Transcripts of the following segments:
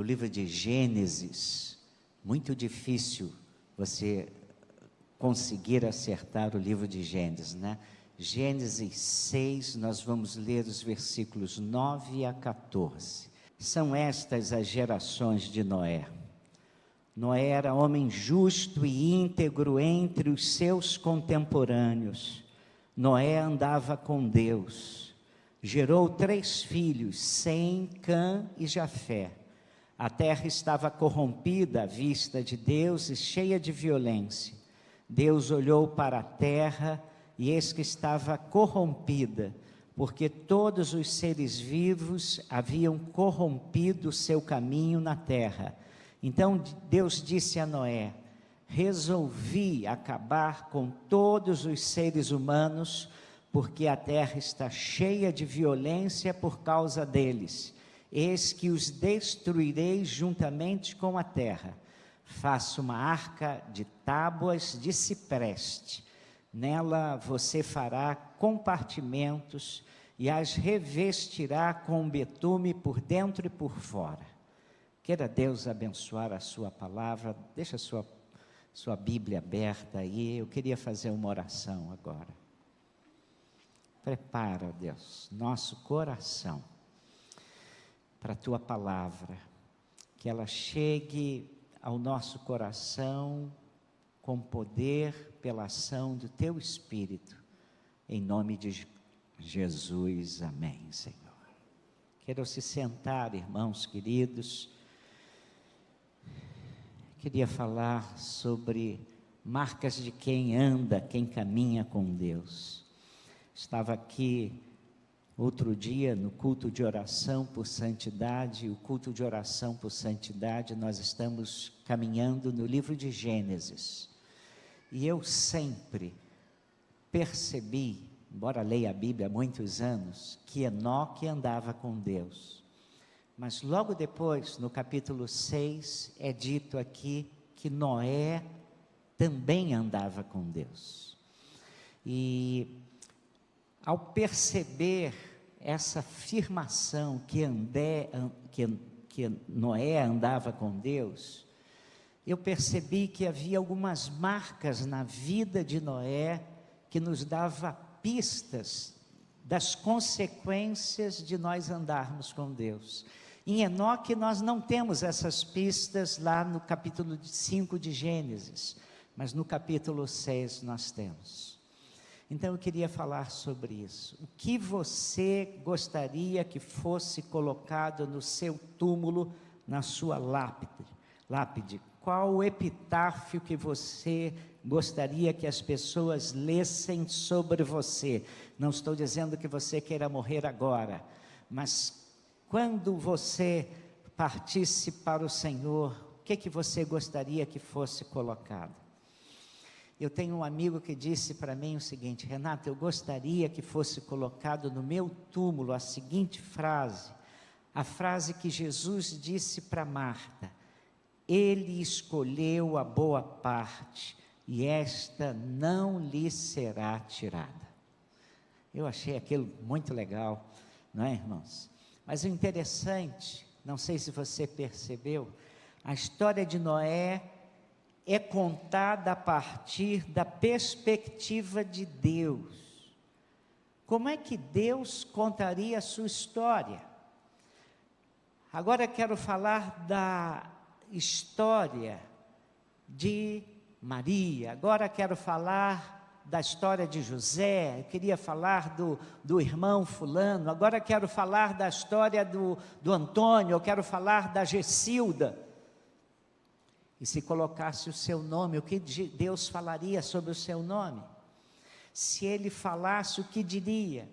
livro de Gênesis. Muito difícil você conseguir acertar o livro de Gênesis, né? Gênesis 6, nós vamos ler os versículos 9 a 14. São estas as gerações de Noé. Noé era homem justo e íntegro entre os seus contemporâneos. Noé andava com Deus. Gerou 3 filhos, Sem, Cã e Jafé. A terra estava corrompida à vista de Deus e cheia de violência. Deus olhou para a terra e eis que estava corrompida, porque todos os seres vivos haviam corrompido o seu caminho na terra. Então Deus disse a Noé: resolvi acabar com todos os seres humanos, porque a terra está cheia de violência por causa deles. Eis que os destruirei juntamente com a terra. Faça uma arca de tábuas de cipreste. Nela você fará compartimentos e as revestirá com betume por dentro e por fora. Queira Deus abençoar a sua palavra. Deixa a sua Bíblia aberta aí. Eu queria fazer uma oração agora. Prepara, Deus, nosso coração para a tua palavra, que ela chegue ao nosso coração com poder pela ação do teu Espírito, em nome de Jesus, amém, Senhor. Queiram se sentar, irmãos queridos. Queria falar sobre marcas de quem anda, quem caminha com Deus. Estava aqui outro dia no culto de oração por santidade. O culto de oração por santidade, nós estamos caminhando no livro de Gênesis. E eu sempre percebi, embora leia a Bíblia há muitos anos, que Enoque andava com Deus. Mas logo depois, no capítulo 6, é dito aqui que Noé também andava com Deus. E ao perceber essa afirmação que Noé andava com Deus, eu percebi que havia algumas marcas na vida de Noé que nos dava pistas das consequências de nós andarmos com Deus. Em Enoque nós não temos essas pistas lá no capítulo 5 de Gênesis, mas no capítulo 6 nós temos. Então eu queria falar sobre isso. O que você gostaria que fosse colocado no seu túmulo, na sua lápide? Qual o epitáfio que você gostaria que as pessoas lessem sobre você? Não estou dizendo que você queira morrer agora, mas quando você partisse para o Senhor, o que você gostaria que fosse colocado? Eu tenho um amigo que disse para mim o seguinte: Renato, eu gostaria que fosse colocado no meu túmulo a seguinte frase, a frase que Jesus disse para Marta: Ele escolheu a boa parte, e esta não lhe será tirada. Eu achei aquilo muito legal, não é, irmãos? Mas o interessante, não sei se você percebeu, a história de Noé é contada a partir da perspectiva de Deus. Como é que Deus contaria a sua história? Agora quero falar da história de Maria, agora quero falar da história de José, eu queria falar do irmão fulano, agora quero falar da história do Antônio, eu quero falar da Gessilda. E se colocasse o seu nome, o que Deus falaria sobre o seu nome? Se Ele falasse, o que diria?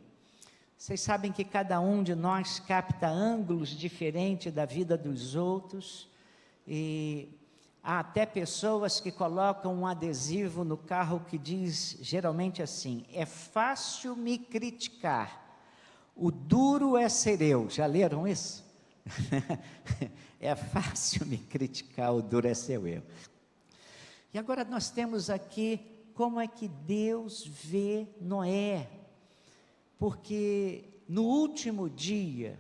Vocês sabem que cada um de nós capta ângulos diferentes da vida dos outros, e há até pessoas que colocam um adesivo no carro que diz geralmente assim: é fácil me criticar, o duro é ser eu. Já leram isso? É fácil me criticar, o duro é ser eu. E agora nós temos aqui como é que Deus vê Noé, porque no último dia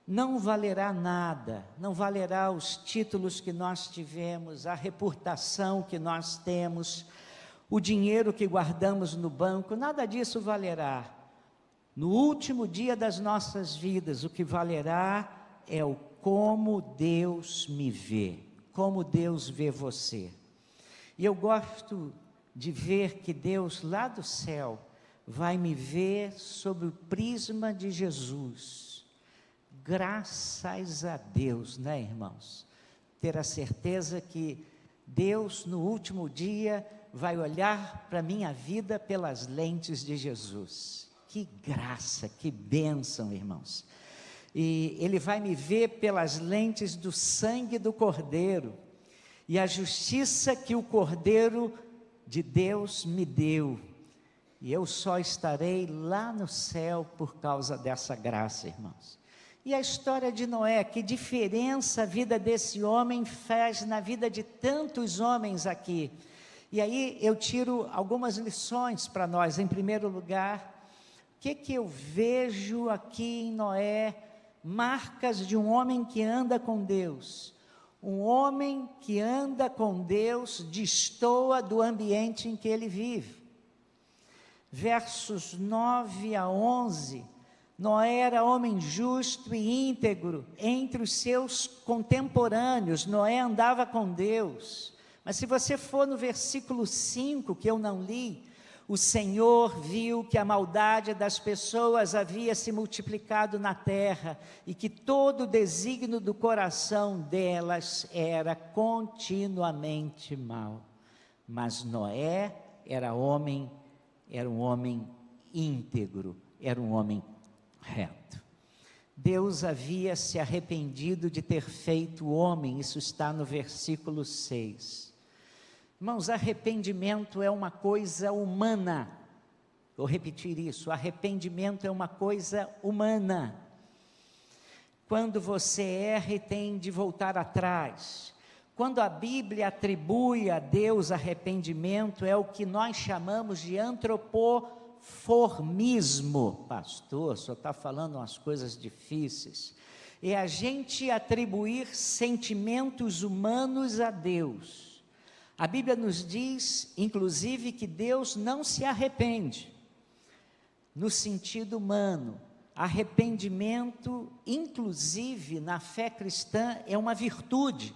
não valerá nada, não valerá os títulos que nós tivemos, a reputação que nós temos, o dinheiro que guardamos no banco, nada disso valerá. No último dia das nossas vidas, o que valerá é o como Deus me vê, como Deus vê você. E eu gosto de ver que Deus lá do céu vai me ver sob o prisma de Jesus. Graças a Deus, né, irmãos? Ter a certeza que Deus no último dia vai olhar para a minha vida pelas lentes de Jesus. Que graça, que bênção, irmãos. E Ele vai me ver pelas lentes do sangue do Cordeiro, e a justiça que o Cordeiro de Deus me deu, e eu só estarei lá no céu por causa dessa graça, irmãos. E a história de Noé, que diferença a vida desse homem faz na vida de tantos homens aqui. E aí eu tiro algumas lições para nós. Em primeiro lugar, o que eu vejo aqui em Noé? Marcas de um homem que anda com Deus. Um homem que anda com Deus destoa do ambiente em que ele vive. Versos 9 a 11, Noé era homem justo e íntegro entre os seus contemporâneos. Noé andava com Deus. Mas se você for no versículo 5, que eu não li, o Senhor viu que a maldade das pessoas havia se multiplicado na terra e que todo o desígnio do coração delas era continuamente mau. Mas Noé era um homem íntegro, era um homem reto. Deus havia se arrependido de ter feito o homem, isso está no versículo 6. Irmãos, arrependimento é uma coisa humana. Vou repetir isso, arrependimento é uma coisa humana. Quando você erra e tem de voltar atrás. Quando a Bíblia atribui a Deus arrependimento, é o que nós chamamos de antropoformismo. Pastor, só está falando umas coisas difíceis. É a gente atribuir sentimentos humanos a Deus. A Bíblia nos diz, inclusive, que Deus não se arrepende. No sentido humano, arrependimento, inclusive na fé cristã, é uma virtude.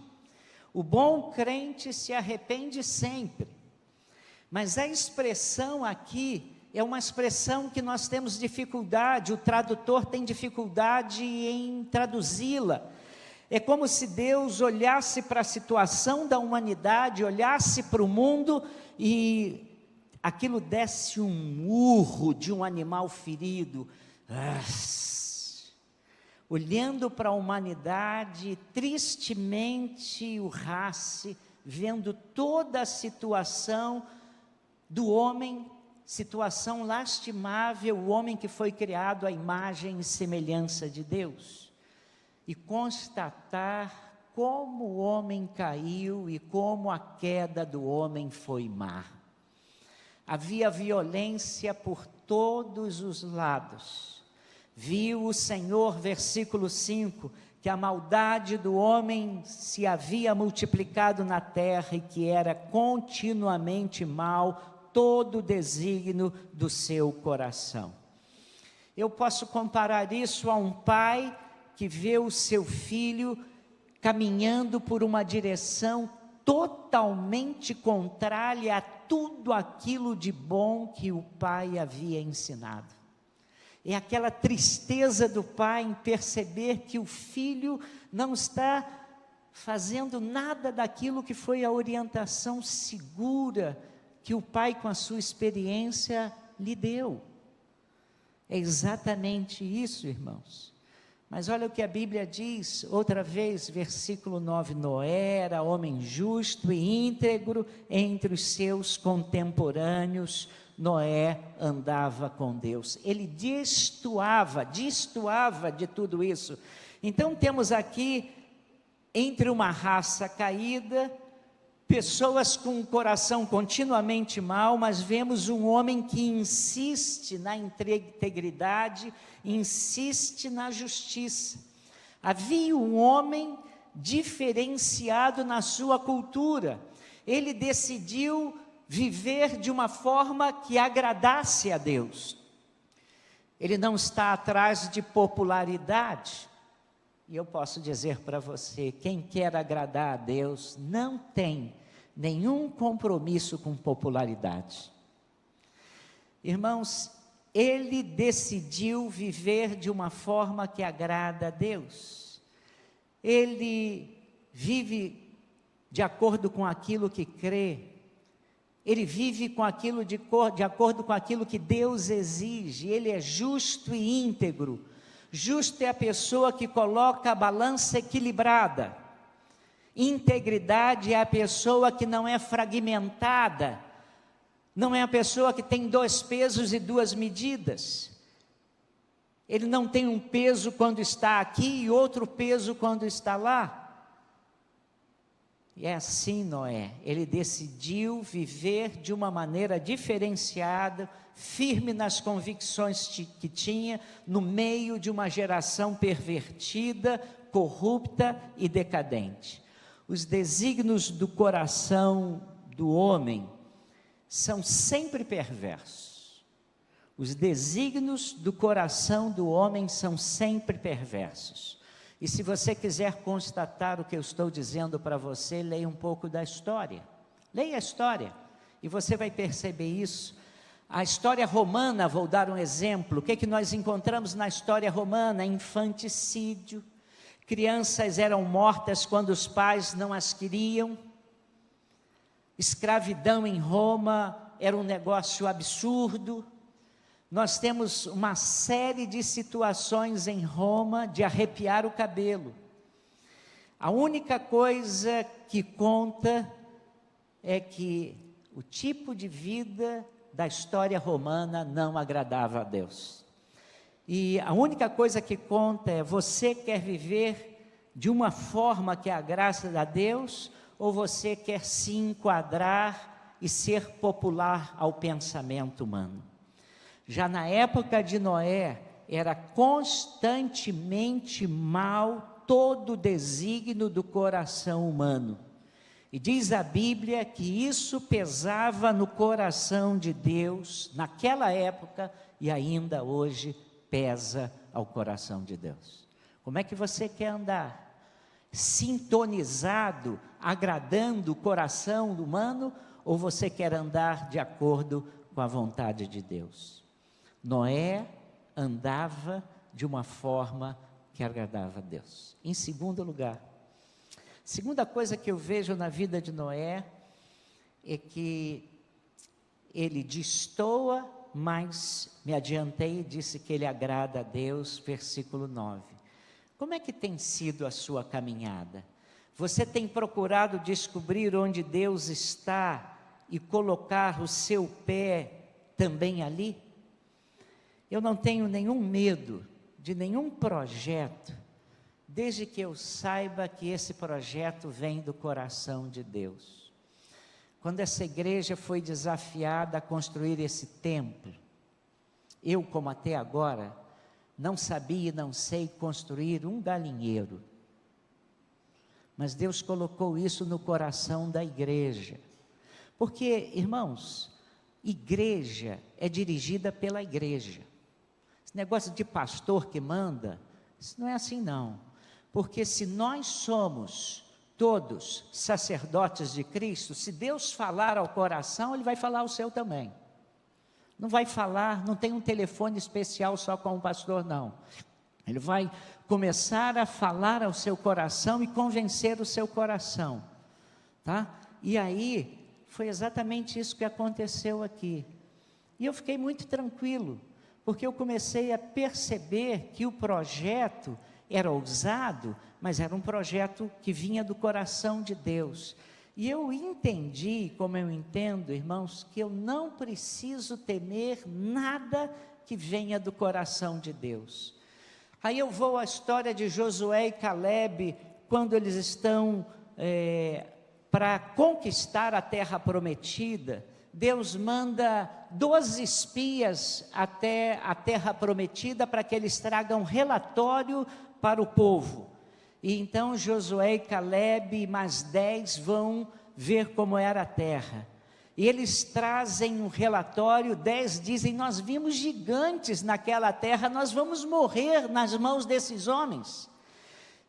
O bom crente se arrepende sempre. Mas a expressão aqui é uma expressão que nós temos dificuldade, o tradutor tem dificuldade em traduzi-la. É como se Deus olhasse para a situação da humanidade, olhasse para o mundo e aquilo desse um urro de um animal ferido. Olhando para a humanidade, tristemente urrasse, vendo toda a situação do homem, situação lastimável, o homem que foi criado à imagem e semelhança de Deus. E constatar como o homem caiu e como a queda do homem foi má. Havia violência por todos os lados. Viu o Senhor, versículo 5, que a maldade do homem se havia multiplicado na terra e que era continuamente mal todo o desígnio do seu coração. Eu posso comparar isso a um pai que vê o seu filho caminhando por uma direção totalmente contrária a tudo aquilo de bom que o pai havia ensinado. É aquela tristeza do pai em perceber que o filho não está fazendo nada daquilo que foi a orientação segura que o pai, com a sua experiência, lhe deu. É exatamente isso, irmãos. Mas olha o que a Bíblia diz, outra vez, versículo 9, Noé era homem justo e íntegro entre os seus contemporâneos, Noé andava com Deus, ele destoava de tudo isso. Então temos aqui, entre uma raça caída, pessoas com o coração continuamente mau, mas vemos um homem que insiste na integridade, insiste na justiça. Havia um homem diferenciado na sua cultura. Ele decidiu viver de uma forma que agradasse a Deus. Ele não está atrás de popularidade. E eu posso dizer para você, quem quer agradar a Deus não tem nenhum compromisso com popularidade. Irmãos, ele decidiu viver de uma forma que agrada a Deus. Ele vive de acordo com aquilo que crê. Ele vive com aquilo de acordo com aquilo que Deus exige. Ele é justo e íntegro. Justo é a pessoa que coloca a balança equilibrada. Integridade é a pessoa que não é fragmentada. Não é a pessoa que tem 2 pesos e 2 medidas. Ele não tem um peso quando está aqui e outro peso quando está lá. E é assim Noé, ele decidiu viver de uma maneira diferenciada, firme nas convicções que tinha, no meio de uma geração pervertida, corrupta e decadente. Os desígnios do coração do homem são sempre perversos. Os desígnios do coração do homem são sempre perversos. E se você quiser constatar o que eu estou dizendo para você, leia um pouco da história. Leia a história e você vai perceber isso. A história romana, vou dar um exemplo. O que nós encontramos na história romana? Infanticídio. Crianças eram mortas quando os pais não as queriam. Escravidão em Roma era um negócio absurdo. Nós temos uma série de situações em Roma de arrepiar o cabelo. A única coisa que conta é que o tipo de vida da história romana não agradava a Deus. E a única coisa que conta é: você quer viver de uma forma que agrada a Deus, ou você quer se enquadrar e ser popular ao pensamento humano? Já na época de Noé, era constantemente mal todo o desígnio do coração humano. E diz a Bíblia que isso pesava no coração de Deus, naquela época, e ainda hoje pesa ao coração de Deus. Como é que você quer andar? Sintonizado, agradando o coração humano, ou você quer andar de acordo com a vontade de Deus? Noé andava de uma forma que agradava a Deus. Em segundo lugar, segunda coisa que eu vejo na vida de Noé é que ele destoa, mas me adiantei e disse que ele agrada a Deus, versículo 9. Como é que tem sido a sua caminhada? Você tem procurado descobrir onde Deus está e colocar o seu pé também ali? Eu não tenho nenhum medo de nenhum projeto, desde que eu saiba que esse projeto vem do coração de Deus. Quando essa igreja foi desafiada a construir esse templo, eu, como até agora, não sabia e não sei construir um galinheiro. Mas Deus colocou isso no coração da igreja. Porque, irmãos, igreja é dirigida pela igreja. Esse negócio de pastor que manda, isso não é assim não. Porque se nós somos todos sacerdotes de Cristo, se Deus falar ao coração, Ele vai falar ao seu também. Não vai falar, não tem um telefone especial só com o pastor, não. Ele vai começar a falar ao seu coração e convencer o seu coração, tá? E aí, foi exatamente isso que aconteceu aqui. E eu fiquei muito tranquilo, porque eu comecei a perceber que o projeto era ousado, mas era um projeto que vinha do coração de Deus. E eu entendi, como eu entendo, irmãos, que eu não preciso temer nada que venha do coração de Deus. Aí eu vou à história de Josué e Caleb, quando eles estão para conquistar a terra prometida. Deus manda 12 espias até a terra prometida para que eles tragam relatório para o povo. E então Josué e Caleb e mais 10 vão ver como era a terra. E eles trazem um relatório, 10 dizem, nós vimos gigantes naquela terra, nós vamos morrer nas mãos desses homens.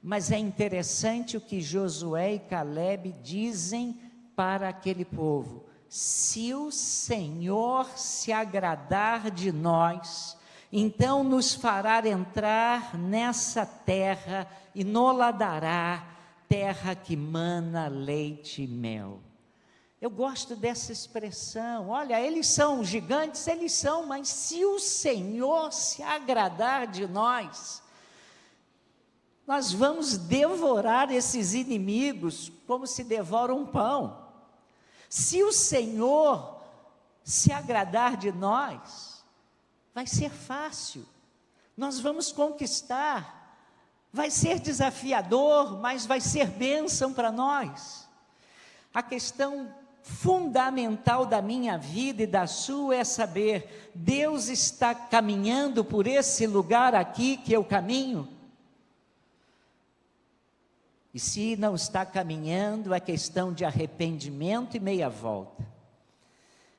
Mas é interessante o que Josué e Caleb dizem para aquele povo: se o Senhor se agradar de nós, então nos fará entrar nessa terra e nos dará, terra que mana leite e mel. Eu gosto dessa expressão. Olha, eles são gigantes, eles são, mas se o Senhor se agradar de nós, nós vamos devorar esses inimigos como se devora um pão. Se o Senhor se agradar de nós, vai ser fácil, nós vamos conquistar, vai ser desafiador, mas vai ser bênção para nós. A questão fundamental da minha vida e da sua é saber, Deus está caminhando por esse lugar aqui que eu caminho? E se não está caminhando, é questão de arrependimento e meia volta.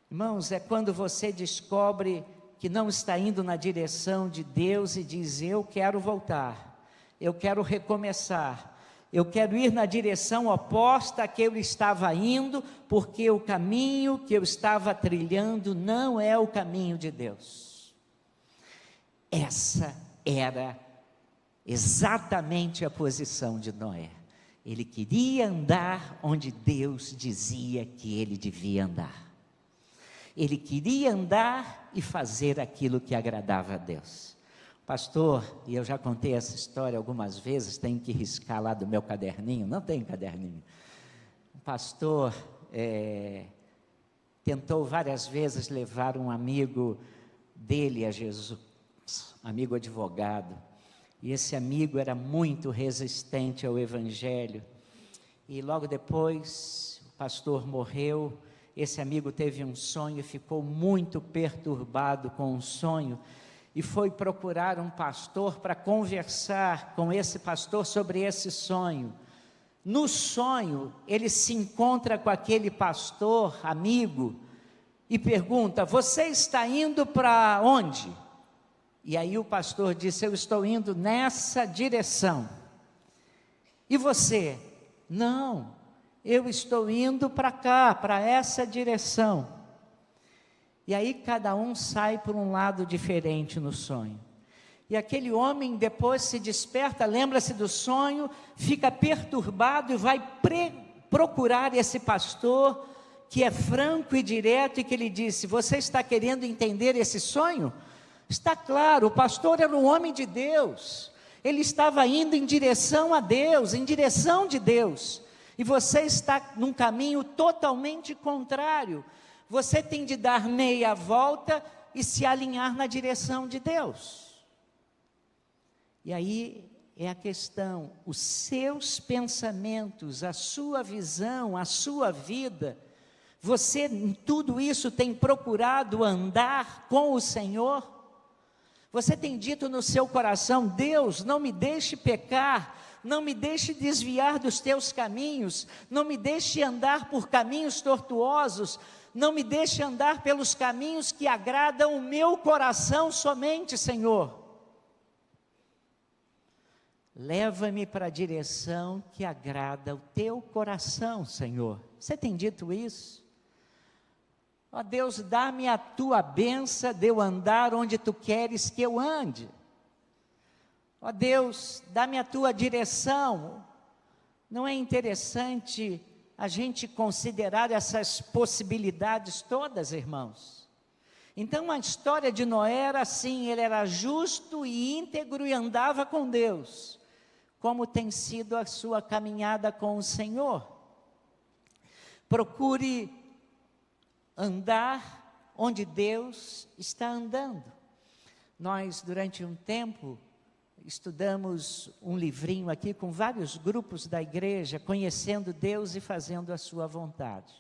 Irmãos, é quando você descobre que não está indo na direção de Deus e diz: eu quero voltar, eu quero recomeçar, eu quero ir na direção oposta a que eu estava indo, porque o caminho que eu estava trilhando não é o caminho de Deus. Essa era exatamente a posição de Noé. Ele queria andar onde Deus dizia que ele devia andar. Ele queria andar e fazer aquilo que agradava a Deus. Pastor, e eu já contei essa história algumas vezes, tenho que riscar lá do meu caderninho, não tenho caderninho. O pastor tentou várias vezes levar um amigo dele a Jesus, amigo advogado, e esse amigo era muito resistente ao evangelho, e logo depois o pastor morreu. Esse amigo teve um sonho e ficou muito perturbado com o sonho, e foi procurar um pastor para conversar com esse pastor sobre esse sonho. No sonho, ele se encontra com aquele pastor, amigo, e pergunta: você está indo para onde? E aí o pastor disse: eu estou indo nessa direção. E você? Não, eu estou indo para cá, para essa direção. E aí cada um sai por um lado diferente no sonho. E aquele homem depois se desperta, lembra-se do sonho, fica perturbado e vai procurar esse pastor, que é franco e direto, e que lhe disse: você está querendo entender esse sonho? Está claro, o pastor era um homem de Deus, ele estava indo em direção a Deus, em direção de Deus, e você está num caminho totalmente contrário. Você tem de dar meia volta e se alinhar na direção de Deus. E aí é a questão, os seus pensamentos, a sua visão, a sua vida, você em tudo isso tem procurado andar com o Senhor? Você tem dito no seu coração: Deus, não me deixe pecar, não me deixe desviar dos teus caminhos, não me deixe andar por caminhos tortuosos, não me deixe andar pelos caminhos que agradam o meu coração somente, Senhor. Leva-me para a direção que agrada o teu coração, Senhor. Você tem dito isso? Ó Deus, dá-me a tua bênção de eu andar onde tu queres que eu ande. Ó Deus, dá-me a tua direção. Não é interessante a gente considerar essas possibilidades todas, irmãos? Então a história de Noé era assim: ele era justo e íntegro e andava com Deus. Como tem sido a sua caminhada com o Senhor? Procure andar onde Deus está andando. Nós, durante um tempo, estudamos um livrinho aqui com vários grupos da igreja, conhecendo Deus e fazendo a sua vontade.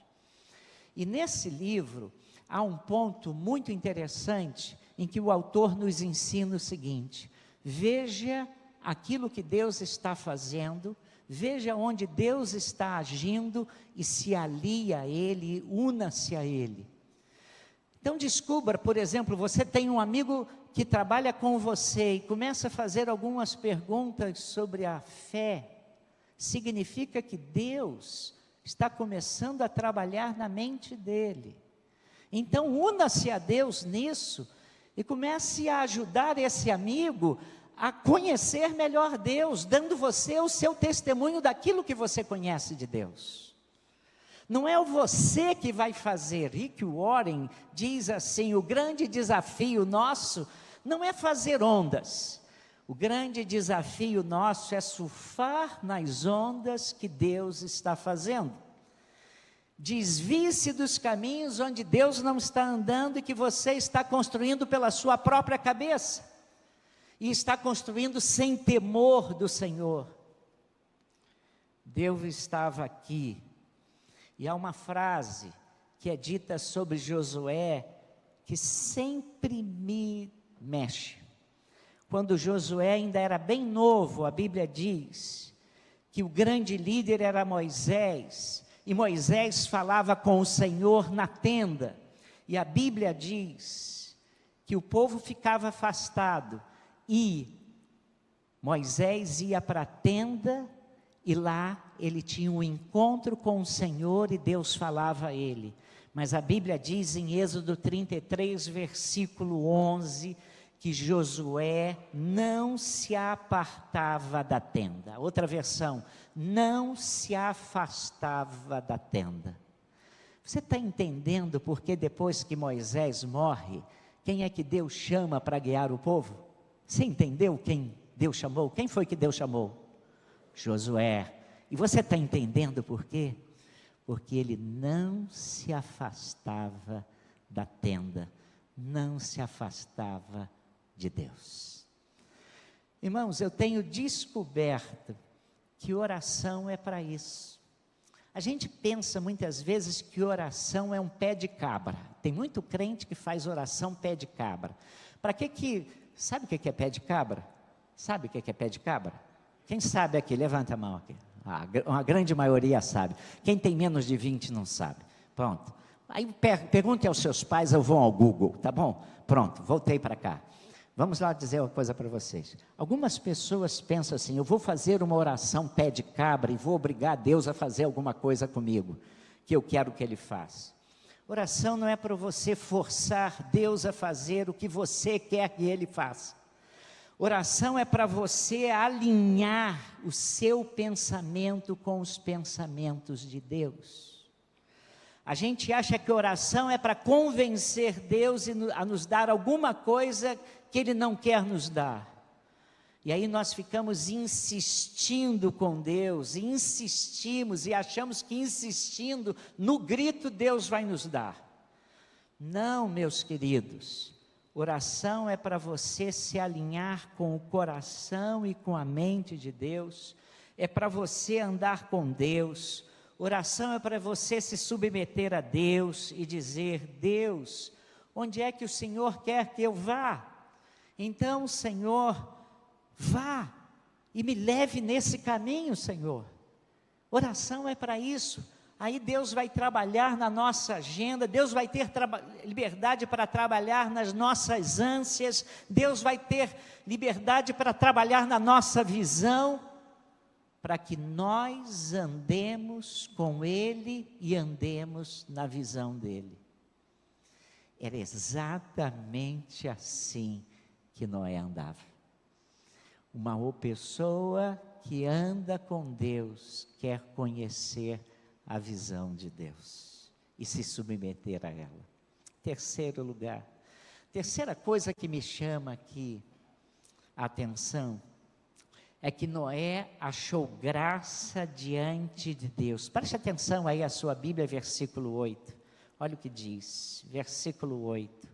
E nesse livro há um ponto muito interessante em que o autor nos ensina o seguinte: veja aquilo que Deus está fazendo, veja onde Deus está agindo e se alie a Ele, una-se a Ele. Então descubra, por exemplo, você tem um amigo que trabalha com você e começa a fazer algumas perguntas sobre a fé, significa que Deus está começando a trabalhar na mente dele. Então una-se a Deus nisso e comece a ajudar esse amigo a conhecer melhor Deus, dando você o seu testemunho daquilo que você conhece de Deus. Não é você que vai fazer. Rick Warren diz assim: o grande desafio nosso não é fazer ondas, o grande desafio nosso é surfar nas ondas que Deus está fazendo. Desvie-se dos caminhos onde Deus não está andando e que você está construindo pela sua própria cabeça, e está construindo sem temor do Senhor. Deus estava aqui, e há uma frase que é dita sobre Josué, que sempre me mexe. Quando Josué ainda era bem novo, a Bíblia diz que o grande líder era Moisés, e Moisés falava com o Senhor na tenda, e a Bíblia diz que o povo ficava afastado, e Moisés ia para a tenda, e lá ele tinha um encontro com o Senhor, e Deus falava a ele. Mas a Bíblia diz em Êxodo 33, versículo 11, que Josué não se apartava da tenda. Outra versão, não se afastava da tenda. Você está entendendo porque depois que Moisés morre, quem é que Deus chama para guiar o povo? Você entendeu quem Deus chamou? Quem foi que Deus chamou? Josué. E você está entendendo por quê? Porque ele não se afastava da tenda, não se afastava de Deus. Irmãos, eu tenho descoberto que oração é para isso. A gente pensa muitas vezes que oração é um pé de cabra. Tem muito crente que faz oração pé de cabra. Para sabe o que é pé de cabra? Sabe o que é pé de cabra? Quem sabe aqui? Levanta a mão aqui. Uma grande maioria sabe. Quem tem menos de 20 não sabe. Pronto. Aí pergunte aos seus pais, ou vão ao Google, tá bom? Pronto, voltei para cá. Vamos lá dizer uma coisa para vocês. Algumas pessoas pensam assim: eu vou fazer uma oração pé de cabra e vou obrigar Deus a fazer alguma coisa comigo, que eu quero que Ele faça. Oração não é para você forçar Deus a fazer o que você quer que Ele faça. Oração é para você alinhar o seu pensamento com os pensamentos de Deus. A gente acha que oração é para convencer Deus a nos dar alguma coisa que Ele não quer nos dar. E aí nós ficamos insistindo com Deus, insistimos e achamos que insistindo no grito Deus vai nos dar. Não, meus queridos. Oração é para você se alinhar com o coração e com a mente de Deus, é para você andar com Deus. Oração é para você se submeter a Deus e dizer: Deus, onde é que o Senhor quer que eu vá? Então, Senhor, vá e me leve nesse caminho, Senhor. Oração é para isso. Aí Deus vai trabalhar na nossa agenda, Deus vai ter liberdade para trabalhar nas nossas ânsias, Deus vai ter liberdade para trabalhar na nossa visão, para que nós andemos com Ele e andemos na visão dEle. Era exatamente assim que Noé andava. Uma pessoa que anda com Deus quer conhecer a visão de Deus e se submeter a ela. Terceiro lugar, terceira coisa que me chama aqui a atenção é que Noé achou graça diante de Deus. Preste atenção aí a sua Bíblia, versículo 8. Olha o que diz, versículo 8.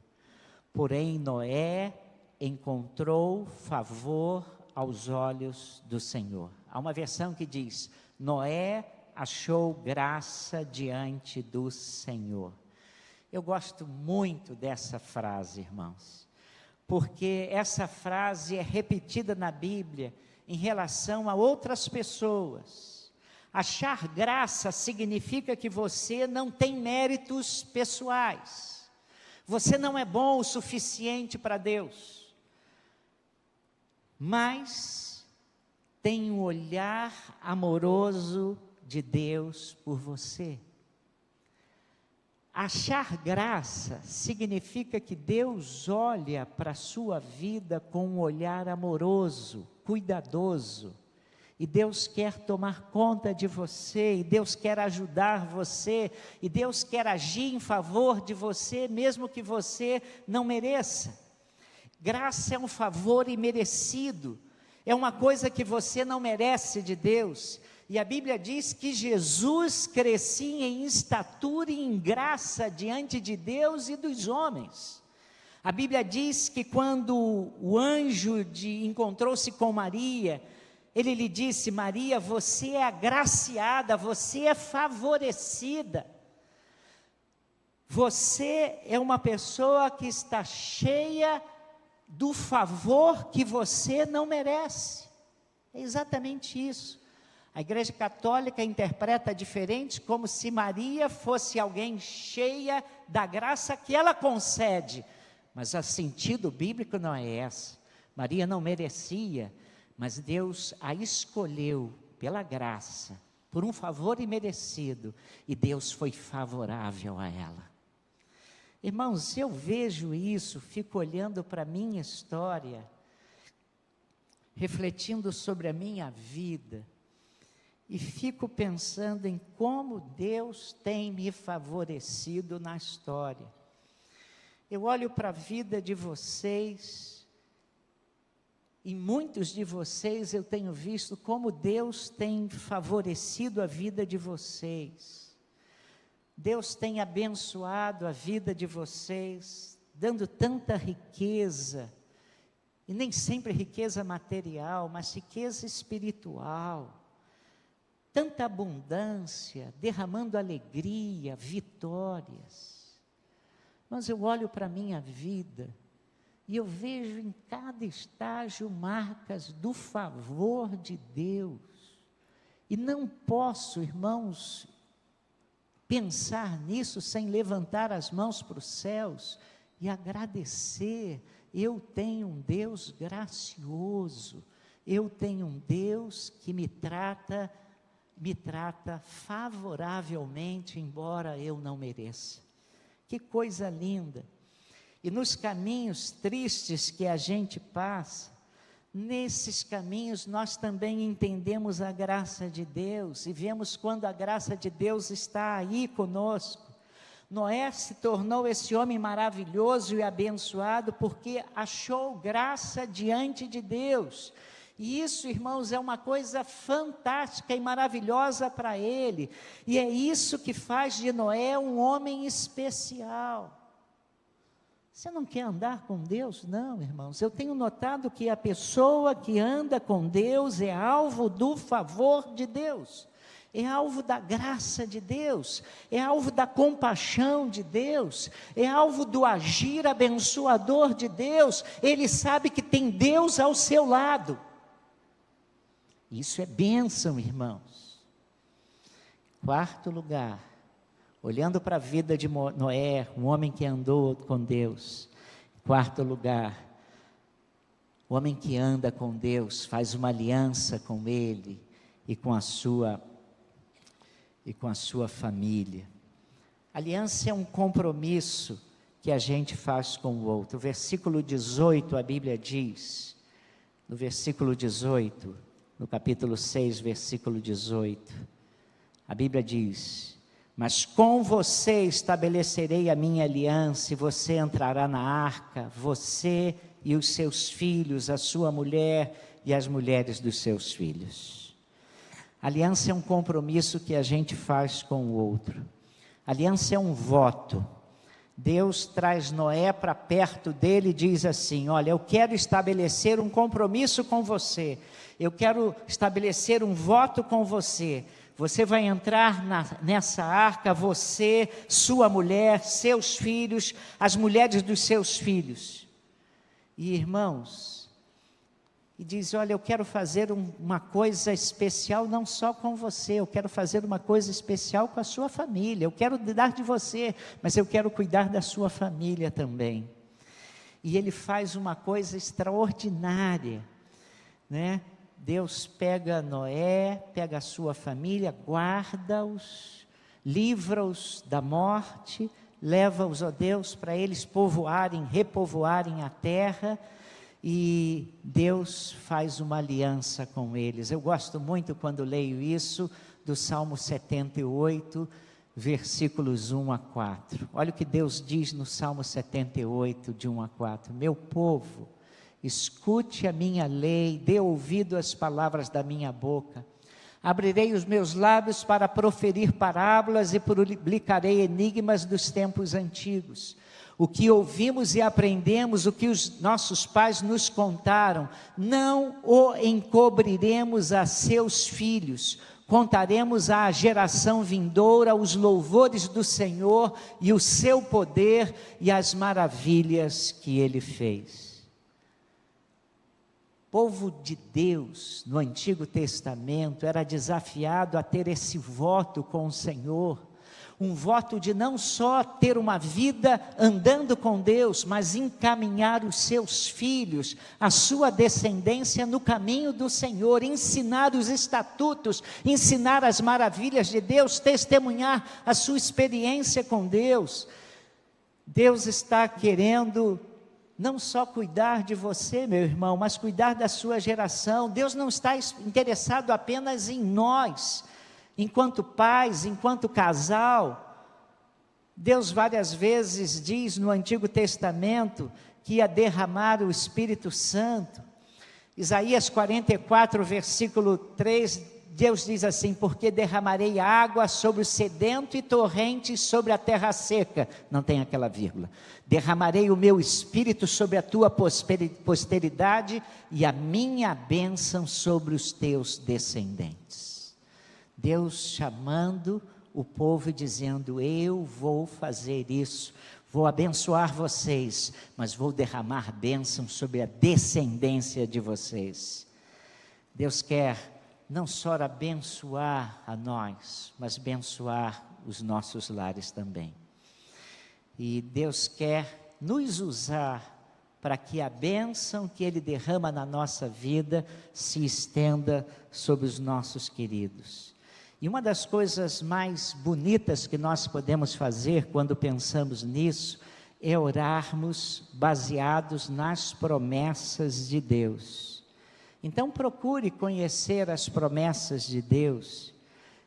Porém Noé encontrou favor aos olhos do Senhor. Há uma versão que diz: Noé achou graça diante do Senhor. Eu gosto muito dessa frase, irmãos, porque essa frase é repetida na Bíblia em relação a outras pessoas. Achar graça significa que você não tem méritos pessoais. Você não é bom o suficiente para Deus. Mas tem um olhar amoroso de Deus por você. Achar graça significa que Deus olha para a sua vida com um olhar amoroso, cuidadoso. E Deus quer tomar conta de você, e Deus quer ajudar você, e Deus quer agir em favor de você, mesmo que você não mereça. Graça é um favor imerecido, é uma coisa que você não merece de Deus. E a Bíblia diz que Jesus crescia em estatura e em graça diante de Deus e dos homens. A Bíblia diz que quando o anjo encontrou-se com Maria, ele lhe disse: Maria, você é agraciada, você é favorecida. Você é uma pessoa que está cheia do favor que você não merece. É exatamente isso. A Igreja Católica interpreta diferente, como se Maria fosse alguém cheia da graça que ela concede. Mas o sentido bíblico não é esse. Maria não merecia, mas Deus a escolheu pela graça, por um favor imerecido, e Deus foi favorável a ela. Irmãos, eu vejo isso, fico olhando para a minha história, refletindo sobre a minha vida, e fico pensando em como Deus tem me favorecido na história. Eu olho para a vida de vocês, e muitos de vocês eu tenho visto como Deus tem favorecido a vida de vocês. Deus tem abençoado a vida de vocês, dando tanta riqueza, e nem sempre riqueza material, mas riqueza espiritual. Tanta abundância, derramando alegria, vitórias. Mas eu olho para a minha vida e eu vejo em cada estágio marcas do favor de Deus. E não posso, irmãos, pensar nisso sem levantar as mãos para os céus e agradecer. Eu tenho um Deus gracioso, eu tenho um Deus que me trata favoravelmente, embora eu não mereça. Que coisa linda! E nos caminhos tristes que a gente passa, nesses caminhos nós também entendemos a graça de Deus, e vemos quando a graça de Deus está aí conosco. Noé se tornou esse homem maravilhoso e abençoado, porque achou graça diante de Deus. E isso, irmãos, é uma coisa fantástica e maravilhosa para ele. E é isso que faz de Noé um homem especial. Você não quer andar com Deus? Não, irmãos. Eu tenho notado que a pessoa que anda com Deus é alvo do favor de Deus. É alvo da graça de Deus. É alvo da compaixão de Deus. É alvo do agir abençoador de Deus. Ele sabe que tem Deus ao seu lado. Isso é bênção, irmãos. Quarto lugar, olhando para a vida de Noé, um homem que andou com Deus. Quarto lugar, o homem que anda com Deus, faz uma aliança com Ele e com a sua família. Aliança é um compromisso que a gente faz com o outro. O versículo 18, a Bíblia diz, no versículo 18, no capítulo 6, versículo 18, a Bíblia diz: mas com você estabelecerei a minha aliança, e você entrará na arca, você e os seus filhos, a sua mulher e as mulheres dos seus filhos. Aliança é um compromisso que a gente faz com o outro. Aliança é um voto. Deus traz Noé para perto dele e diz assim: olha, eu quero estabelecer um compromisso com você, eu quero estabelecer um voto com você. Você vai entrar nessa arca, você, sua mulher, seus filhos, as mulheres dos seus filhos. E irmãos, e diz, olha, eu quero fazer uma coisa especial não só com você, eu quero fazer uma coisa especial com a sua família. Eu quero dar de você, mas eu quero cuidar da sua família também. E ele faz uma coisa extraordinária, né? Deus pega Noé, pega a sua família, guarda-os, livra-os da morte, leva-os, ó Deus, para eles repovoarem a terra, e Deus faz uma aliança com eles. Eu gosto muito quando leio isso, do Salmo 78, versículos 1 a 4. Olha o que Deus diz no Salmo 78, de 1 a 4. Meu povo, escute a minha lei, dê ouvido às palavras da minha boca. Abrirei os meus lábios para proferir parábolas e publicarei enigmas dos tempos antigos. O que ouvimos e aprendemos, o que os nossos pais nos contaram, não o encobriremos a seus filhos. Contaremos à geração vindoura os louvores do Senhor e o seu poder e as maravilhas que Ele fez. O povo de Deus, no Antigo Testamento, era desafiado a ter esse voto com o Senhor, um voto de não só ter uma vida andando com Deus, mas encaminhar os seus filhos, a sua descendência no caminho do Senhor, ensinar os estatutos, ensinar as maravilhas de Deus, testemunhar a sua experiência com Deus. Deus está querendo não só cuidar de você, meu irmão, mas cuidar da sua geração. Deus não está interessado apenas em nós, enquanto pais, enquanto casal. Deus várias vezes diz no Antigo Testamento que ia derramar o Espírito Santo. Isaías 44, versículo 3, Deus diz assim, porque derramarei água sobre o sedento e torrentes sobre a terra seca. Não tem aquela vírgula. Derramarei o meu Espírito sobre a tua posteridade e a minha bênção sobre os teus descendentes. Deus chamando o povo e dizendo, eu vou fazer isso, vou abençoar vocês, mas vou derramar bênção sobre a descendência de vocês. Deus quer não só abençoar a nós, mas abençoar os nossos lares também. E Deus quer nos usar para que a bênção que Ele derrama na nossa vida se estenda sobre os nossos queridos. E uma das coisas mais bonitas que nós podemos fazer quando pensamos nisso, é orarmos baseados nas promessas de Deus. Então procure conhecer as promessas de Deus.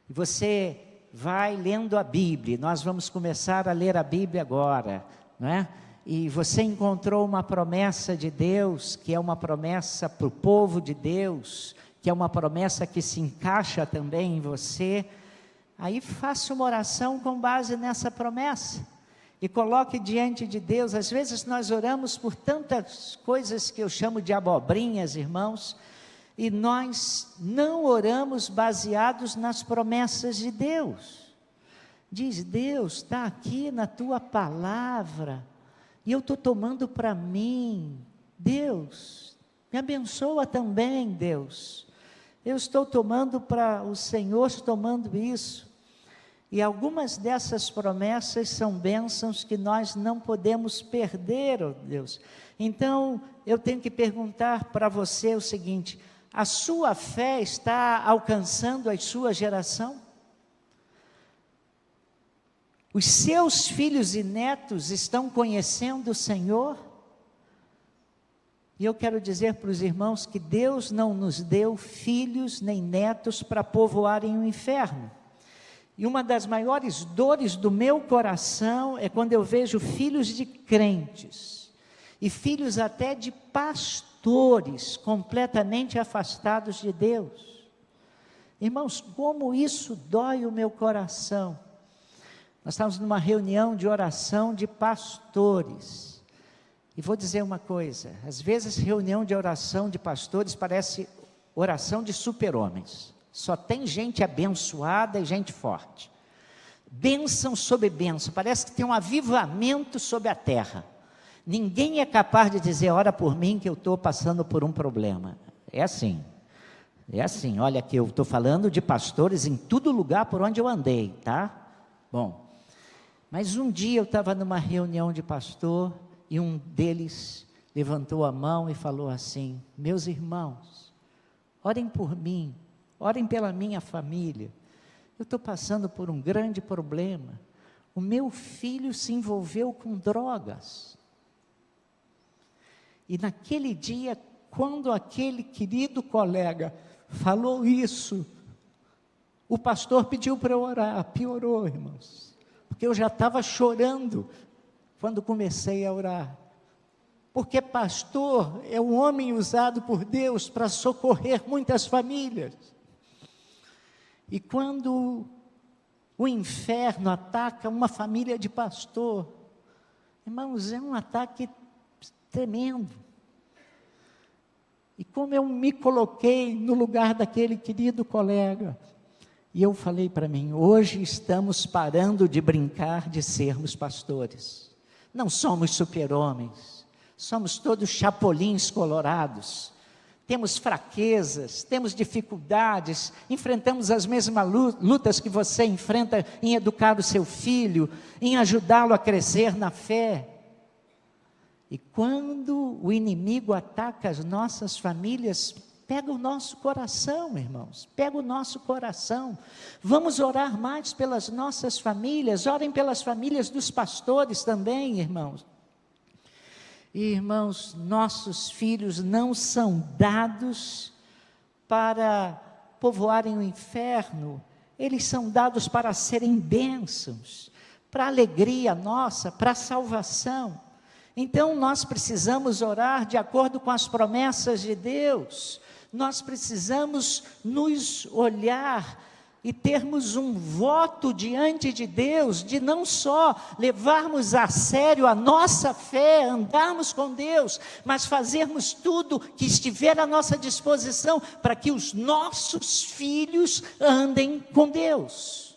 Você vai lendo a Bíblia, nós vamos começar a ler a Bíblia agora, não é? E você encontrou uma promessa de Deus, que é uma promessa para o povo de Deus, que é uma promessa que se encaixa também em você, aí faça uma oração com base nessa promessa, e coloque diante de Deus. Às vezes nós oramos por tantas coisas que eu chamo de abobrinhas, irmãos, e nós não oramos baseados nas promessas de Deus. Diz, Deus, está aqui na tua palavra, e eu estou tomando para mim. Deus, me abençoa também, Deus. Eu estou tomando para o Senhor, estou tomando isso. E algumas dessas promessas são bênçãos que nós não podemos perder, ó Deus. Então, eu tenho que perguntar para você o seguinte, a sua fé está alcançando a sua geração? Os seus filhos e netos estão conhecendo o Senhor? E eu quero dizer para os irmãos que Deus não nos deu filhos nem netos para povoarem o inferno. E uma das maiores dores do meu coração é quando eu vejo filhos de crentes, e filhos até de pastores, completamente afastados de Deus. Irmãos, como isso dói o meu coração. Nós estávamos numa reunião de oração de pastores, e vou dizer uma coisa, às vezes reunião de oração de pastores parece oração de super-homens. Só tem gente abençoada e gente forte. Bênção sobre bênção, parece que tem um avivamento sobre a terra. Ninguém é capaz de dizer, ora por mim que eu estou passando por um problema. É assim, olha que eu estou falando de pastores em todo lugar por onde eu andei, tá? Bom, mas um dia eu estava numa reunião de pastor e um deles levantou a mão e falou assim, meus irmãos, orem por mim, orem pela minha família. Eu estou passando por um grande problema. O meu filho se envolveu com drogas. E naquele dia, quando aquele querido colega falou isso, o pastor pediu para eu orar. Piorou, irmãos, porque eu já estava chorando quando comecei a orar. Porque pastor é um homem usado por Deus para socorrer muitas famílias. E quando o inferno ataca uma família de pastor, irmãos, é um ataque tremendo. E como eu me coloquei no lugar daquele querido colega, e eu falei para mim, hoje estamos parando de brincar de sermos pastores. Não somos super-homens, somos todos chapulins colorados. Temos fraquezas, temos dificuldades, enfrentamos as mesmas lutas que você enfrenta em educar o seu filho, em ajudá-lo a crescer na fé. E quando o inimigo ataca as nossas famílias, pega o nosso coração, irmãos, pega o nosso coração. Vamos orar mais pelas nossas famílias, orem pelas famílias dos pastores também, irmãos. Irmãos, nossos filhos não são dados para povoarem o inferno, eles são dados para serem bênçãos, para a alegria nossa, para a salvação. Então nós precisamos orar de acordo com as promessas de Deus, nós precisamos nos olhar e termos um voto diante de Deus, de não só levarmos a sério a nossa fé, andarmos com Deus, mas fazermos tudo que estiver à nossa disposição, para que os nossos filhos andem com Deus.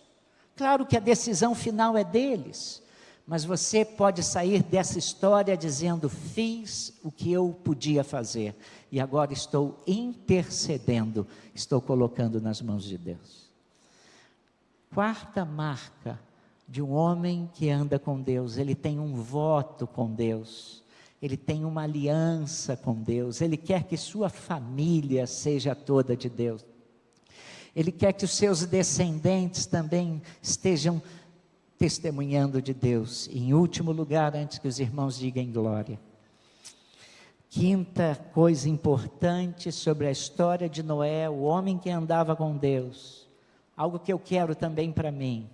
Claro que a decisão final é deles, mas você pode sair dessa história dizendo, fiz o que eu podia fazer, e agora estou intercedendo, estou colocando nas mãos de Deus. Quarta marca de um homem que anda com Deus, ele tem um voto com Deus, ele tem uma aliança com Deus, ele quer que sua família seja toda de Deus, ele quer que os seus descendentes também estejam testemunhando de Deus. Em último lugar, antes que os irmãos digam glória, quinta coisa importante sobre a história de Noé, o homem que andava com Deus, algo que eu quero também para mim,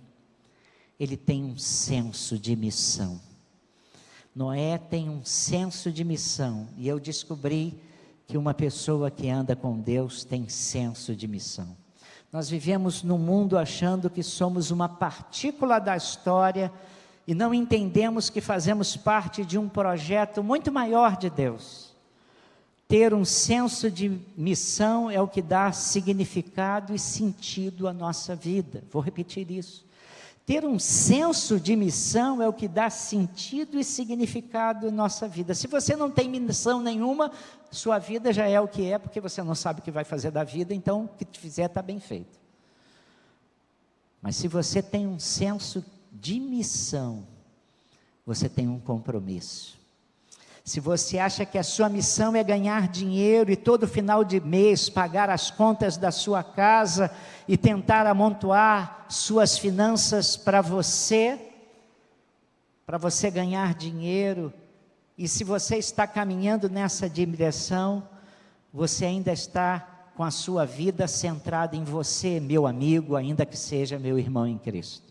ele tem um senso de missão. Noé tem um senso de missão, e eu descobri que uma pessoa que anda com Deus tem senso de missão. Nós vivemos num mundo achando que somos uma partícula da história, e não entendemos que fazemos parte de um projeto muito maior de Deus. Ter um senso de missão é o que dá significado e sentido à nossa vida. Vou repetir isso. Ter um senso de missão é o que dá sentido e significado à nossa vida. Se você não tem missão nenhuma, sua vida já é o que é, porque você não sabe o que vai fazer da vida, então o que fizer está bem feito. Mas se você tem um senso de missão, você tem um compromisso. Se você acha que a sua missão é ganhar dinheiro e todo final de mês pagar as contas da sua casa e tentar amontoar suas finanças para você ganhar dinheiro, e se você está caminhando nessa direção, você ainda está com a sua vida centrada em você, meu amigo, ainda que seja meu irmão em Cristo.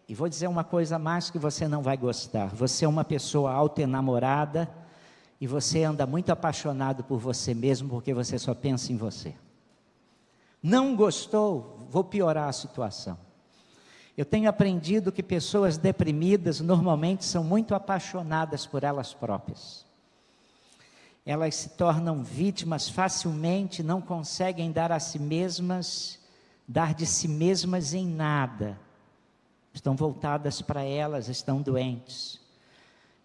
E vou dizer uma coisa mais que você não vai gostar, você é uma pessoa autoenamorada, e você anda muito apaixonado por você mesmo, porque você só pensa em você. Não gostou? Vou piorar a situação. Eu tenho aprendido que pessoas deprimidas normalmente são muito apaixonadas por elas próprias. elas se tornam vítimas facilmente, não conseguem dar de si mesmas em nada. Estão voltadas para elas, estão doentes.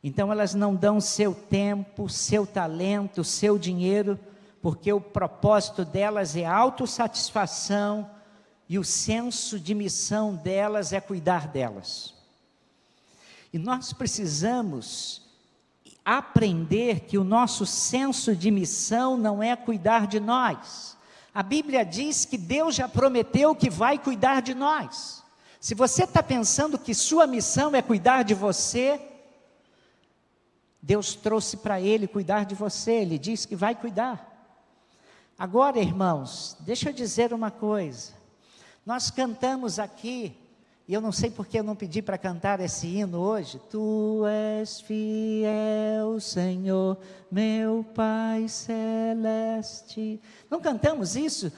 Então elas não dão seu tempo, seu talento, seu dinheiro, porque o propósito delas é autossatisfação e o senso de missão delas é cuidar delas. E nós precisamos aprender que o nosso senso de missão não é cuidar de nós. A Bíblia diz que Deus já prometeu que vai cuidar de nós. Se você está pensando que sua missão é cuidar de você, Deus trouxe para Ele cuidar de você, Ele disse que vai cuidar. Agora, irmãos, deixa eu dizer uma coisa. Nós cantamos aqui, e eu não sei porque eu não pedi para cantar esse hino hoje. Tu és fiel, Senhor, meu Pai celeste. Não cantamos isso,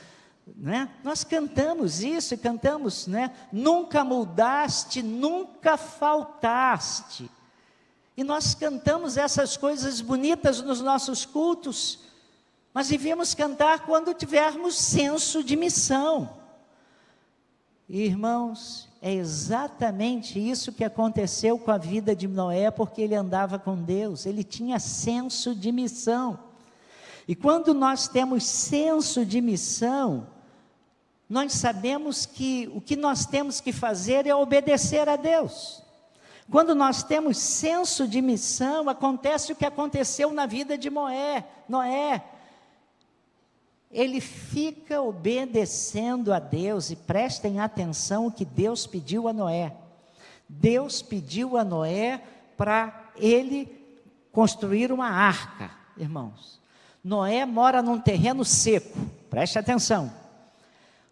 né? Nós cantamos isso e cantamos, né? Nunca mudaste, nunca faltaste. E nós cantamos essas coisas bonitas nos nossos cultos, mas devemos cantar quando tivermos senso de missão. Irmãos, é exatamente isso que aconteceu com a vida de Noé, porque ele andava com Deus, ele tinha senso de missão. E quando nós temos senso de missão, nós sabemos que o que nós temos que fazer é obedecer a Deus. Quando nós temos senso de missão, acontece o que aconteceu na vida de Noé. Ele fica obedecendo a Deus, e prestem atenção o que Deus pediu a Noé. Deus pediu a Noé para ele construir uma arca, irmãos. Noé mora num terreno seco, preste atenção,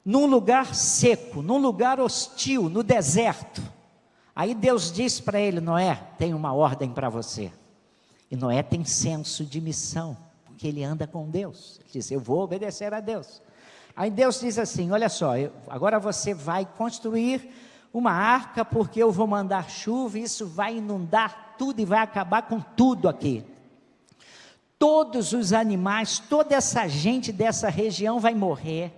num lugar seco, num lugar hostil, no deserto. Aí Deus disse para ele: Noé, tem uma ordem para você. E Noé tem senso de missão, porque ele anda com Deus. Ele diz: eu vou obedecer a Deus. Aí Deus diz assim: olha só, agora você vai construir uma arca, porque eu vou mandar chuva, e isso vai inundar tudo e vai acabar com tudo aqui. Todos os animais, toda essa gente dessa região vai morrer,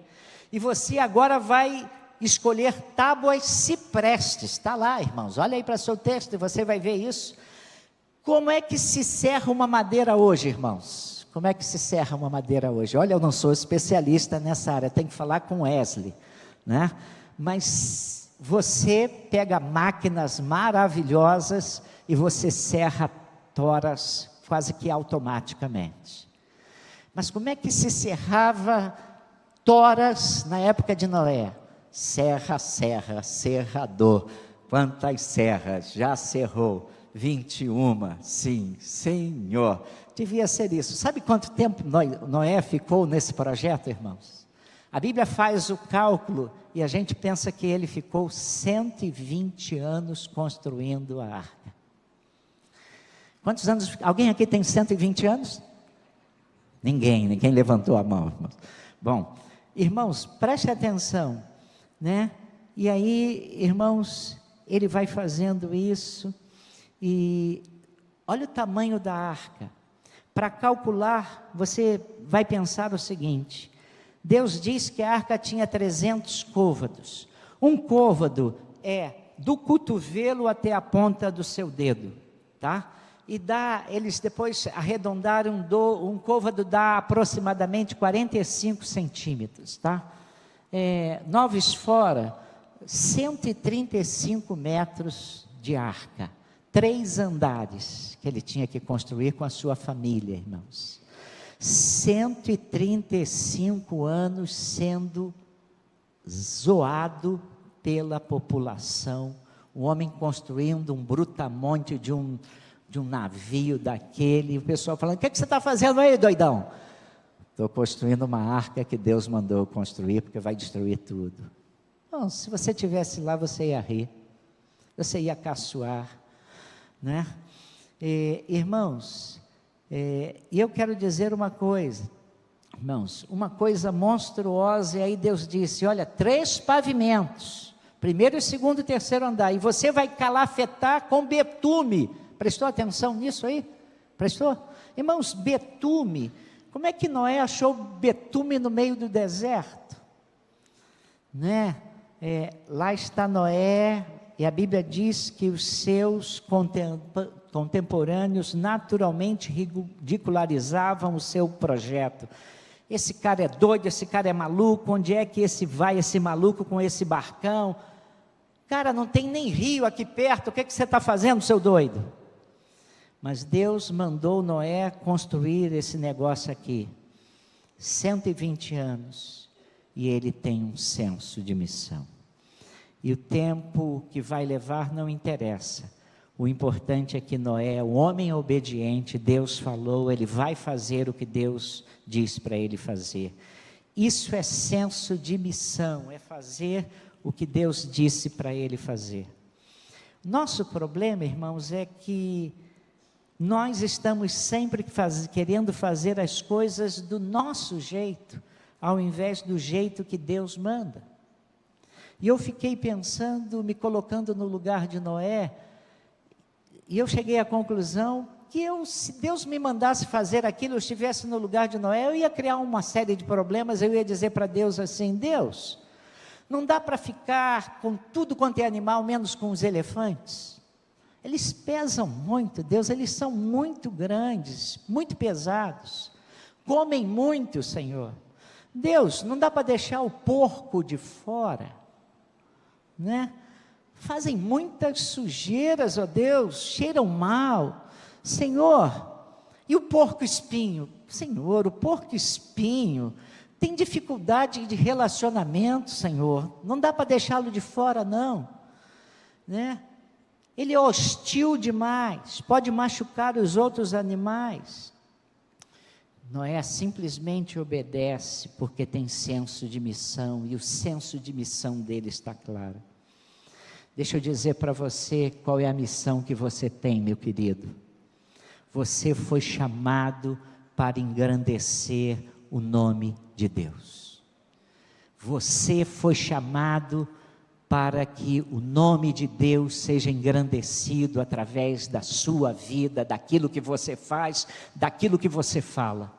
e você agora vai escolher tábuas ciprestes. Está lá, irmãos, olha aí para o seu texto e você vai ver isso. Como é que se serra uma madeira hoje, irmãos? Como é que se serra uma madeira hoje? Olha, eu não sou especialista nessa área, tenho que falar com Wesley, né? Mas você pega máquinas maravilhosas e você serra toras quase que automaticamente. Mas como é que se serrava toras na época de Noé? Serra, serrador. Quantas serras já serrou? 21, sim, Senhor. Devia ser isso. Sabe quanto tempo Noé ficou nesse projeto, irmãos? A Bíblia faz o cálculo e a gente pensa que ele ficou 120 anos construindo a arca. Quantos anos? Alguém aqui tem 120 anos? Ninguém levantou a mão, irmãos. Bom, irmãos, preste atenção, né? E aí, irmãos, ele vai fazendo isso, e olha o tamanho da arca. Para calcular, você vai pensar o seguinte: Deus diz que a arca tinha 300 côvados. Um côvado é do cotovelo até a ponta do seu dedo, tá? E eles depois arredondaram, um côvado dá aproximadamente 45 centímetros, tá? Noves fora, 135 metros de arca, 3 andares que ele tinha que construir com a sua família, irmãos. 135 anos sendo zoado pela população, um homem construindo um brutamonte de um navio daquele, e o pessoal falando: o que você está fazendo aí, doidão? Estou construindo uma arca que Deus mandou construir, porque vai destruir tudo. Bom, se você estivesse lá, você ia rir, você ia caçoar, né? Irmãos, e eu quero dizer uma coisa, irmãos, uma coisa monstruosa. E aí Deus disse: olha, 3 pavimentos, primeiro, segundo e terceiro andar, e você vai calafetar com betume. Prestou atenção nisso aí? Prestou? Irmãos, betume, como é que Noé achou betume no meio do deserto? Né? Lá está Noé, e a Bíblia diz que os seus contemporâneos naturalmente ridicularizavam o seu projeto. Esse cara é doido, esse cara é maluco, onde é que esse maluco com esse barcão? Cara, não tem nem rio aqui perto, o que você está fazendo, seu doido? Mas Deus mandou Noé construir esse negócio aqui, 120 anos, e ele tem um senso de missão. E o tempo que vai levar não interessa, o importante é que Noé é um homem obediente, Deus falou, ele vai fazer o que Deus diz para ele fazer. Isso é senso de missão, é fazer o que Deus disse para ele fazer. Nosso problema, irmãos, é que nós estamos sempre querendo fazer as coisas do nosso jeito, ao invés do jeito que Deus manda. E eu fiquei pensando, me colocando no lugar de Noé, e eu cheguei à conclusão que se Deus me mandasse fazer aquilo, eu estivesse no lugar de Noé, eu ia criar uma série de problemas, eu ia dizer para Deus assim, Deus, não dá para ficar com tudo quanto é animal, menos com os elefantes. Eles pesam muito, Deus, eles são muito grandes, muito pesados, comem muito, Senhor. Deus, não dá para deixar o porco de fora, né? Fazem muitas sujeiras, ó Deus, cheiram mal, Senhor. E o porco espinho? Senhor, o porco espinho tem dificuldade de relacionamento, Senhor, não dá para deixá-lo de fora não, né? Ele é hostil demais, pode machucar os outros animais. Noé simplesmente obedece porque tem senso de missão, e o senso de missão dele está claro. Deixa eu dizer para você qual é a missão que você tem, meu querido. Você foi chamado para engrandecer o nome de Deus. Você foi chamado para que o nome de Deus seja engrandecido através da sua vida, daquilo que você faz, daquilo que você fala.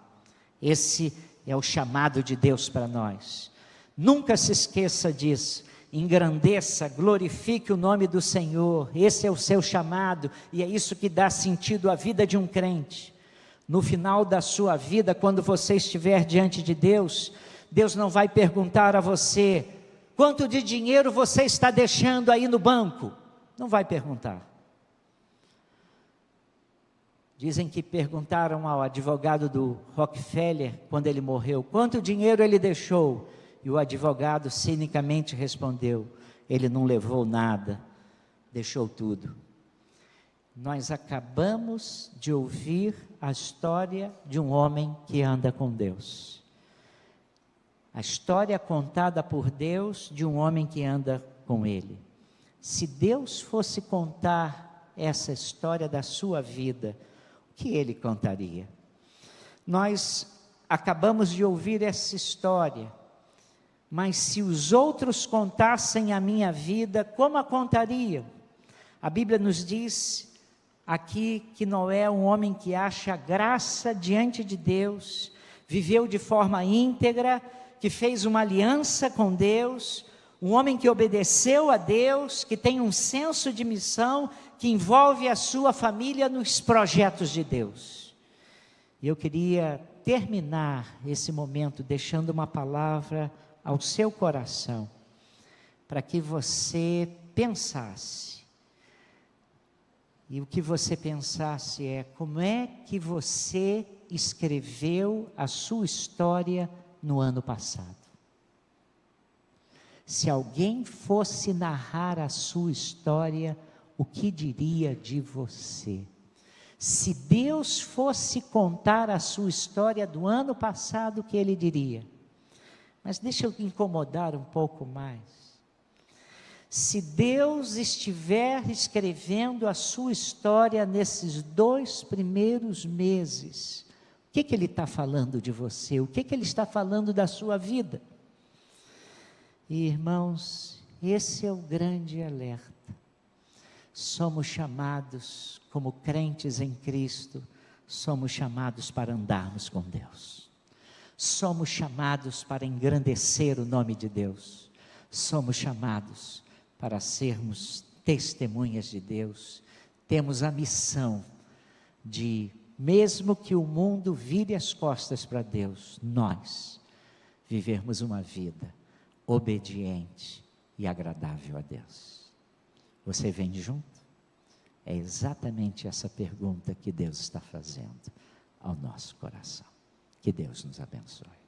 Esse é o chamado de Deus para nós. Nunca se esqueça disso. Engrandeça, glorifique o nome do Senhor, esse é o seu chamado, e é isso que dá sentido à vida de um crente. No final da sua vida, quando você estiver diante de Deus, Deus não vai perguntar a você, quanto de dinheiro você está deixando aí no banco? Não vai perguntar. Dizem que perguntaram ao advogado do Rockefeller, quando ele morreu, quanto dinheiro ele deixou? E o advogado cinicamente respondeu, ele não levou nada, deixou tudo. Nós acabamos de ouvir a história de um homem que anda com Deus. A história contada por Deus de um homem que anda com Ele. Se Deus fosse contar essa história da sua vida, o que Ele contaria? Nós acabamos de ouvir essa história, mas se os outros contassem a minha vida, como a contariam? A Bíblia nos diz aqui que Noé é um homem que acha graça diante de Deus, viveu de forma íntegra, que fez uma aliança com Deus, um homem que obedeceu a Deus, que tem um senso de missão, que envolve a sua família nos projetos de Deus. E eu queria terminar esse momento deixando uma palavra ao seu coração, para que você pensasse, e o que você pensasse é, como é que você escreveu a sua história no ano passado? Se alguém fosse narrar a sua história, o que diria de você? Se Deus fosse contar a sua história do ano passado, o que Ele diria? Mas deixa eu incomodar um pouco mais. Se Deus estiver escrevendo a sua história nesses 2 primeiros meses, o que Ele está falando de você? O que Ele está falando da sua vida? E, irmãos, esse é o grande alerta. Somos chamados como crentes em Cristo somos chamados para andarmos com Deus. Somos chamados para engrandecer o nome de Deus. Somos chamados para sermos testemunhas de Deus. Temos a missão de, mesmo que o mundo vire as costas para Deus, nós vivermos uma vida obediente e agradável a Deus. Você vem junto? É exatamente essa pergunta que Deus está fazendo ao nosso coração. Que Deus nos abençoe.